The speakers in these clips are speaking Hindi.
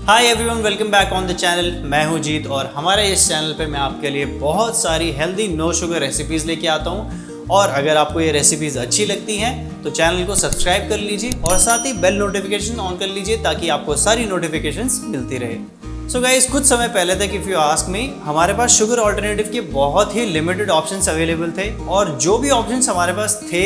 Hi everyone, welcome back on the channel. मैं हूं जीत और हमारे इस चैनल पे मैं आपके लिए बहुत सारी हेल्दी नो शुगर रेसिपीज़ लेके आता हूं। और अगर आपको ये रेसिपीज़ अच्छी लगती हैं तो चैनल को सब्सक्राइब कर लीजिए और साथ ही बेल नोटिफिकेशन ऑन कर लीजिए ताकि आपको सारी नोटिफिकेशंस मिलती रहे। सो गाइस, कुछ समय पहले तक इफ़ यू आस्क मी, हमारे पास शुगर ऑल्टरनेटिव के बहुत ही लिमिटेड ऑप्शंस अवेलेबल थे और जो भी ऑप्शंस हमारे पास थे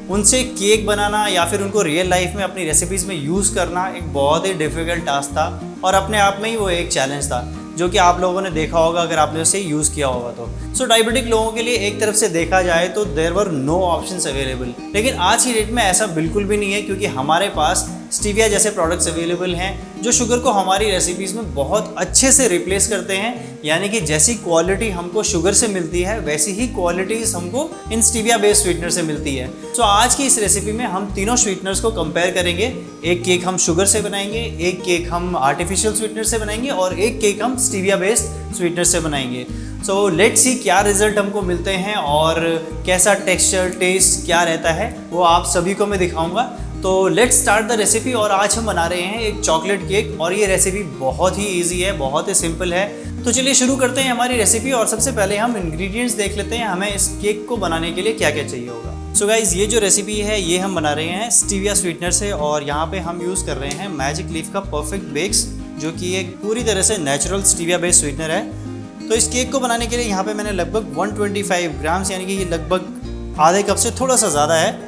उनसे केक बनाना या फिर उनको रियल लाइफ में अपनी रेसिपीज़ में यूज़ करना एक बहुत ही डिफ़िकल्ट टास्क था और अपने आप में ही वो एक चैलेंज था जो कि आप लोगों ने देखा होगा अगर आपने उसे यूज़ किया होगा तो। सो डायबिटिक लोगों के लिए एक तरफ से देखा जाए तो there were no options available, लेकिन आज की डेट में ऐसा बिल्कुल भी नहीं है क्योंकि हमारे पास स्टीविया जैसे प्रोडक्ट्स अवेलेबल हैं जो शुगर को हमारी रेसिपीज़ में बहुत अच्छे से रिप्लेस करते हैं। यानी कि जैसी क्वालिटी हमको शुगर से मिलती है वैसी ही क्वालिटीज़ हमको इन स्टीविया बेस्ड स्वीटनर से मिलती है। सो आज की इस रेसिपी में हम तीनों स्वीटनर्स को कंपेयर करेंगे। एक केक हम शुगर से बनाएंगे, एक केक हम आर्टिफिशियल स्वीटनर से बनाएंगे और एक केक हम स्टीविया बेस्ड स्वीटनर से बनाएंगे। सो लेट्स सी क्या रिजल्ट हमको मिलते हैं और कैसा टेक्सचर टेस्ट क्या रहता है वो आप सभी को मैं दिखाऊंगा। तो लेट्स स्टार्ट द रेसिपी। और आज हम बना रहे हैं एक चॉकलेट केक और ये रेसिपी बहुत ही इजी है, बहुत ही सिंपल है। तो चलिए शुरू करते हैं हमारी रेसिपी और सबसे पहले हम इंग्रेडिएंट्स देख लेते हैं हमें इस केक को बनाने के लिए क्या क्या चाहिए होगा। सो गाइज, ये जो रेसिपी है ये हम बना रहे हैं स्टीविया स्वीटनर से और यहाँ पे हम यूज़ कर रहे हैं मैजिक लीफ का परफेक्ट बेक्स जो कि एक पूरी तरह से नेचुरल स्टीविया बेस्ड स्वीटनर है। तो इस केक को बनाने के लिए यहाँ पे मैंने लगभग 125 ग्राम्स यानी कि ये लगभग आधे कप से थोड़ा सा ज़्यादा है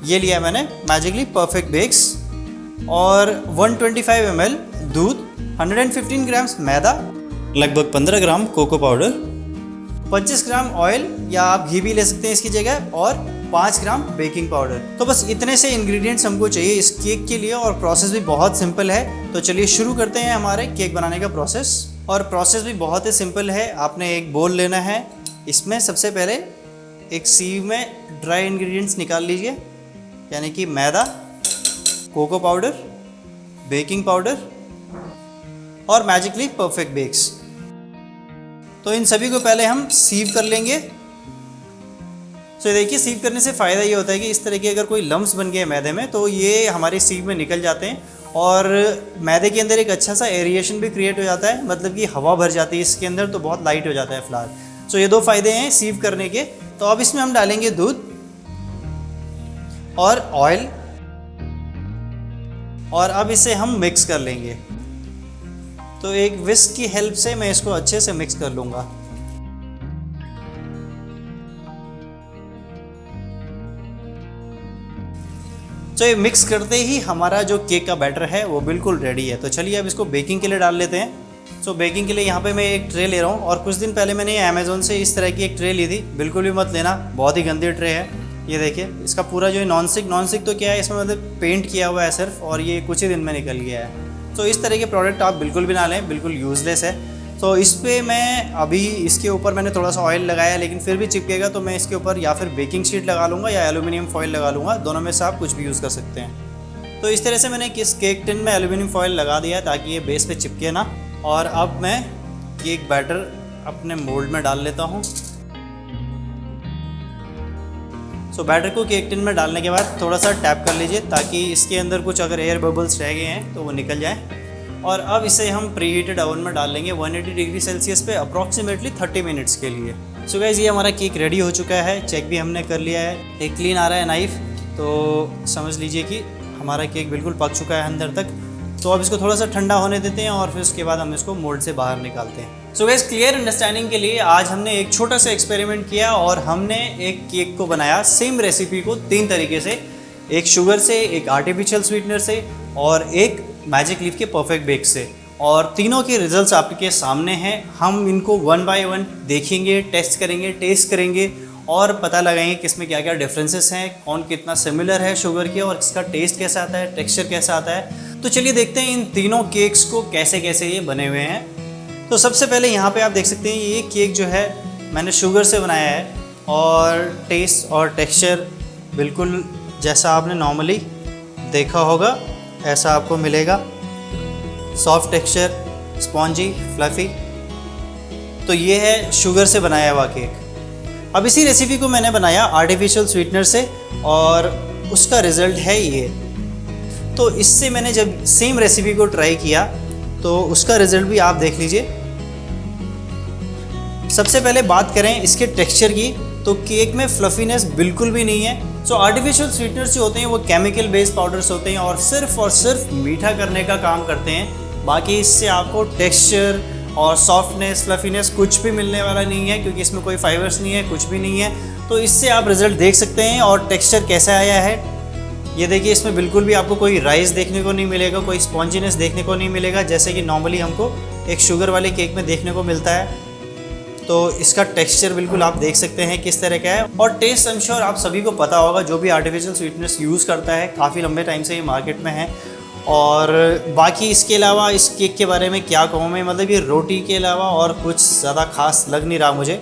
ये लिया मैंने मैजिक लीफ परफेक्ट बेक्स और 125 ml दूध, 115 ग्राम्स मैदा, लगभग 15 ग्राम कोको पाउडर, 25 ग्राम ऑयल या आप घी भी ले सकते हैं इसकी जगह और 5 ग्राम बेकिंग पाउडर। तो बस इतने से इंग्रेडिएंट्स हमको चाहिए इस केक के लिए और प्रोसेस भी बहुत सिंपल है। तो चलिए शुरू करते हैं हमारे केक बनाने का प्रोसेस। और प्रोसेस भी बहुत ही सिंपल है। आपने एक बोल लेना है, इसमें सबसे पहले एक सीव में ड्राई इंग्रेडिएंट्स निकाल लीजिए यानी कि मैदा, कोको पाउडर, बेकिंग पाउडर और मैजिक लीफ परफेक्ट बेक्स। तो इन सभी को पहले हम सीव कर लेंगे। तो देखिए, सीव करने से फ़ायदा ये होता है कि इस तरह के अगर कोई लम्स बन गए मैदे में तो ये हमारे सीव में निकल जाते हैं और मैदे के अंदर एक अच्छा सा एरिएशन भी क्रिएट हो जाता है, मतलब कि हवा भर जाती है इसके अंदर तो बहुत लाइट हो जाता है फ्लावर। सो ये दो फ़ायदे हैं सीव करने के। तो अब इसमें हम डालेंगे दूध और ऑयल और अब इसे हम मिक्स कर लेंगे। तो एक विस्क की हेल्प से मैं इसको अच्छे से मिक्स कर लूँगा। तो ये मिक्स करते ही हमारा जो केक का बैटर है वो बिल्कुल रेडी है। तो चलिए अब इसको बेकिंग के लिए डाल लेते हैं। सो बेकिंग के लिए यहाँ पे मैं एक ट्रे ले रहा हूँ और कुछ दिन पहले मैंने अमेज़ोन से इस तरह की एक ट्रे ली थी। बिल्कुल भी मत लेना, बहुत ही गंदी ट्रे है। ये देखिए, इसका पूरा जो नॉन स्टिक तो क्या है, इसमें मतलब पेंट किया हुआ है सिर्फ और ये कुछ ही दिन में निकल गया है। तो इस तरह के प्रोडक्ट आप बिल्कुल भी ना लें, बिल्कुल यूज़लेस है। तो इस पर मैं अभी इसके ऊपर मैंने थोड़ा सा ऑयल लगाया लेकिन फिर भी चिपकेगा तो मैं इसके ऊपर या फिर बेकिंग शीट लगा लूँगा या एल्यूमिनियम फॉयल लगा लूँगा, दोनों में से आप कुछ भी यूज़ कर सकते हैं। तो इस तरह से मैंने किस केक टिन में एल्यूमिनियम फॉयल लगा दिया है ताकि ये बेस पे चिपके ना। और अब मैं केक बैटर अपने मोल्ड में डाल लेता हूँ। सो बैटर को केक टिन में डालने के बाद थोड़ा सा टैप कर लीजिए ताकि इसके अंदर कुछ अगर एयर बबल्स रह गए हैं तो वो निकल जाए। और अब इसे हम प्री हीटेड ओवन में डाल लेंगे 180 डिग्री सेल्सियस पे अप्रॉक्सीमेटली 30 मिनट्स के लिए। सो गाइस, ये हमारा केक रेडी हो चुका है, चेक भी हमने कर लिया है। एक क्लीन आ रहा है नाइफ, तो समझ लीजिए कि हमारा केक बिल्कुल पक चुका है अंदर तक। तो अब इसको थोड़ा सा ठंडा होने देते हैं और फिर उसके बाद हम इसको मोल्ड से बाहर निकालते हैं। सो गाइस, क्लियर अंडरस्टैंडिंग के लिए आज हमने एक छोटा सा एक्सपेरिमेंट किया और हमने एक केक को बनाया सेम रेसिपी को 3 तरीके से, एक शुगर से, एक आर्टिफिशियल स्वीटनर से और एक मैजिक लीफ के परफेक्ट बेक से। और तीनों के रिजल्ट्स आपके सामने हैं। हम इनको 1 बाय 1 देखेंगे, टेस्ट करेंगे, टेस्ट करेंगे और पता लगाएंगे किसमें क्या क्या डिफरेंसेस हैं, कौन कितना सिमिलर है शुगर के और इसका टेस्ट कैसा आता है, टेक्सचर कैसा आता है। तो चलिए देखते हैं इन तीनों केक्स को कैसे कैसे ये बने हुए हैं। तो सबसे पहले यहाँ पे आप देख सकते हैं ये केक जो है मैंने शुगर से बनाया है और टेस्ट और टेक्सचर बिल्कुल जैसा आपने नॉर्मली देखा होगा ऐसा आपको मिलेगा। Soft texture, spongy, fluffy. तो ये है शुगर से बनाया हुआ केक। अब इसी रेसिपी को मैंने बनाया आर्टिफिशियल स्वीटनर से और उसका रिज़ल्ट है ये। तो इससे मैंने जब सेम रेसिपी को ट्राई किया तो उसका रिजल्ट भी आप देख लीजिए। सबसे पहले बात करें इसके टेक्सचर की, तो केक में फ्लफीनेस बिल्कुल भी नहीं है। सो आर्टिफिशियल स्वीटनर्स जो होते हैं वो केमिकल बेस्ड पाउडर्स होते हैं और सिर्फ मीठा करने का काम करते हैं। बाकी इससे आपको टेक्सचर और सॉफ्टनेस, फ्लफीनेस कुछ भी मिलने वाला नहीं है, क्योंकि इसमें कोई फाइबर्स नहीं है, कुछ भी नहीं है। तो इससे आप रिजल्ट देख सकते हैं। और टेक्सचर कैसा आया है ये देखिए, इसमें बिल्कुल भी आपको कोई राइस देखने को नहीं मिलेगा, कोई स्पॉन्जीनेस देखने को नहीं मिलेगा, जैसे कि नॉर्मली हमको एक शुगर वाले केक में देखने को मिलता है। तो इसका टेक्सचर बिल्कुल आप देख सकते हैं किस तरह का है। और टेस्ट आई एम श्योर आप सभी को पता होगा, जो भी आर्टिफिशियल स्वीटनेस यूज़ करता है, काफ़ी लंबे टाइम से ये मार्केट में है। और बाकी इसके अलावा इस केक के बारे में क्या कहूँ मैं, मतलब ये रोटी के अलावा और कुछ ज़्यादा खास लग नहीं रहा मुझे।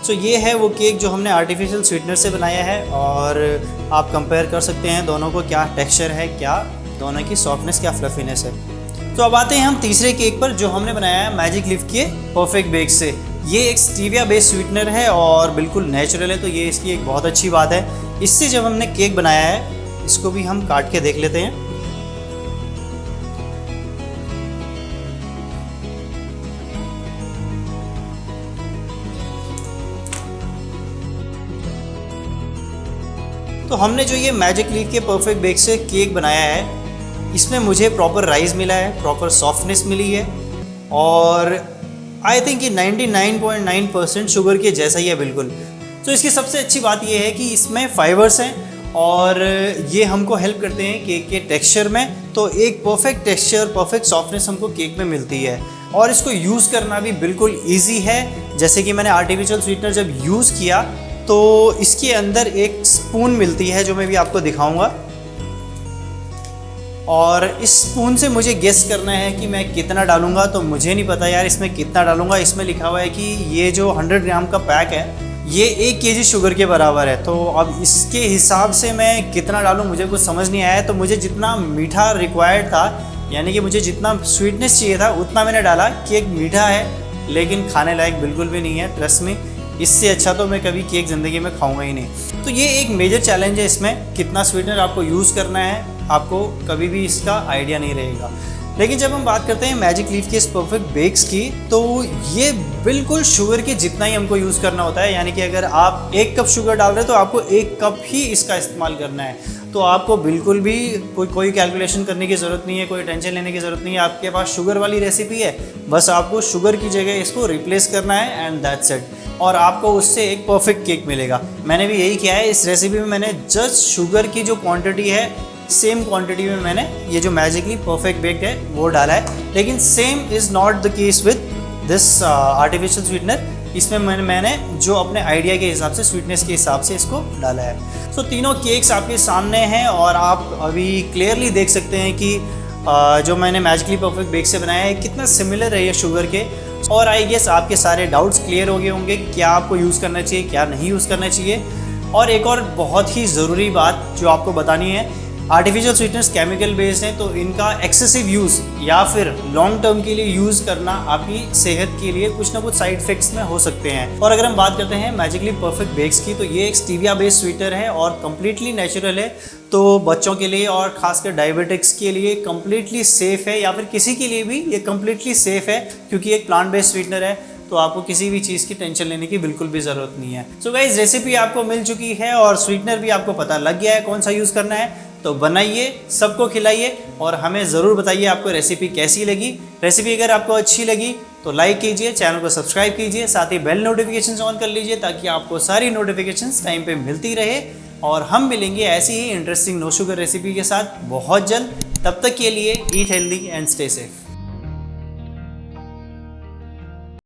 सो ये है वो केक जो हमने आर्टिफिशियल स्वीटनर से बनाया है, और आप कंपेयर कर सकते हैं दोनों को, क्या टेक्सचर है, क्या दोनों की सॉफ्टनेस, क्या फ्लफीनेस है। तो अब आते हैं हम तीसरे केक पर, जो हमने बनाया है मैजिक लीफ के परफेक्ट बेक से। ये एक स्टीविया बेस्ड स्वीटनर है और बिल्कुल नेचुरल है, तो ये इसकी एक बहुत अच्छी बात है। इससे जब हमने केक बनाया है, इसको भी हम काट के देख लेते हैं। तो हमने जो ये मैजिक लीफ के परफेक्ट बेक से केक बनाया है, इसमें मुझे प्रॉपर राइस मिला है, प्रॉपर सॉफ्टनेस मिली है, और आई थिंक ये 99.9% शुगर के जैसा ही है बिल्कुल। तो इसकी सबसे अच्छी बात ये है कि इसमें फाइबर्स हैं और ये हमको हेल्प करते हैं केक के टेक्सचर में। तो एक परफेक्ट टेक्सचर, परफेक्ट सॉफ्टनेस हमको केक में मिलती है, और इसको यूज़ करना भी बिल्कुल ईजी है। जैसे कि मैंने आर्टिफिशियल स्वीटनर जब यूज़ किया, तो इसके अंदर एक स्पून मिलती है जो मैं भी आपको दिखाऊंगा, और इस स्पून से मुझे गेस करना है कि मैं कितना डालूंगा। तो मुझे नहीं पता यार इसमें कितना डालूंगा। इसमें लिखा हुआ है कि ये जो 100 ग्राम का पैक है, ये 1 kg शुगर के बराबर है। तो अब इसके हिसाब से मैं कितना डालूं मुझे कुछ समझ नहीं आया। तो मुझे जितना मीठा रिक्वायर्ड था, यानी कि मुझे जितना स्वीटनेस चाहिए था, उतना मैंने डाला। केक मीठा है लेकिन खाने लायक बिल्कुल भी नहीं है, ट्रस्ट में। इससे अच्छा तो मैं कभी केक ज़िंदगी में खाऊंगा ही नहीं। तो ये एक मेजर चैलेंज है इसमें, कितना स्वीटनर आपको यूज़ करना है, आपको कभी भी इसका आइडिया नहीं रहेगा। लेकिन जब हम बात करते हैं मैजिक लीफ के इस परफेक्ट बेक्स की, तो ये बिल्कुल शुगर के जितना ही हमको यूज़ करना होता है। यानी कि अगर आप 1 कप शुगर डाल रहे हैं तो आपको 1 कप ही इसका इस्तेमाल करना है। तो आपको बिल्कुल भी कोई कैलकुलेशन करने की ज़रूरत नहीं है, कोई टेंशन लेने की ज़रूरत नहीं है। आपके पास शुगर वाली रेसिपी है, बस आपको शुगर की जगह इसको रिप्लेस करना है, एंड दैट्स इट। और आपको उससे एक परफेक्ट केक मिलेगा। मैंने भी यही किया है। इस रेसिपी में मैंने जस्ट शुगर की जो क्वांटिटी है, सेम क्वांटिटी में मैंने ये जो मैजिकली परफेक्ट बेक्ड है वो डाला है। लेकिन same is not the case with this artificial sweetener. इसमें मैंने जो अपने आइडिया के हिसाब से, स्वीटनेस के हिसाब से इसको डाला है। सो तीनों केक्स आपके सामने हैं और आप अभी क्लियरली देख सकते हैं कि जो मैंने मैजिकली परफेक्ट बेक से बनाया है कितना सिमिलर है ये शुगर के। और आई गेस आपके सारे डाउट्स क्लियर हो गए होंगे, क्या आपको यूज़ करना चाहिए, क्या नहीं यूज़ करना चाहिए। और एक और बहुत ही ज़रूरी बात जो आपको बतानी है, आर्टिफिशियल स्वीटनर्स केमिकल बेस्ड हैं, तो इनका एक्सेसिव यूज़ या फिर लॉन्ग टर्म के लिए यूज़ करना आपकी सेहत के लिए कुछ ना कुछ साइड इफेक्ट्स में हो सकते हैं। और अगर हम बात करते हैं मैजिकली परफेक्ट बेक्स की, तो ये एक स्टीविया बेस्ड स्वीटनर है और कम्प्लीटली नेचुरल है। तो बच्चों के लिए और ख़ासकर डायबिटिक्स के लिए कम्प्लीटली सेफ़ है, या फिर किसी के लिए भी ये कम्प्लीटली सेफ़ है, क्योंकि एक प्लांट बेस्ड स्वीटनर है। तो आपको किसी भी चीज़ की टेंशन लेने की बिल्कुल भी ज़रूरत नहीं है। सो गाइस, रेसिपी आपको मिल चुकी है और स्वीटनर भी आपको पता लग गया है कौन सा यूज़ करना है। तो बनाइए, सबको खिलाइए और हमें ज़रूर बताइए आपको रेसिपी कैसी लगी। रेसिपी अगर आपको अच्छी लगी तो लाइक कीजिए, चैनल को सब्सक्राइब कीजिए, साथ ही बेल नोटिफिकेशंस ऑन कर लीजिए ताकि आपको सारी नोटिफिकेशंस टाइम पे मिलती रहे। और हम मिलेंगे ऐसी ही इंटरेस्टिंग नो शुगर रेसिपी के साथ बहुत जल्द। तब तक के लिए eat healthy and stay safe.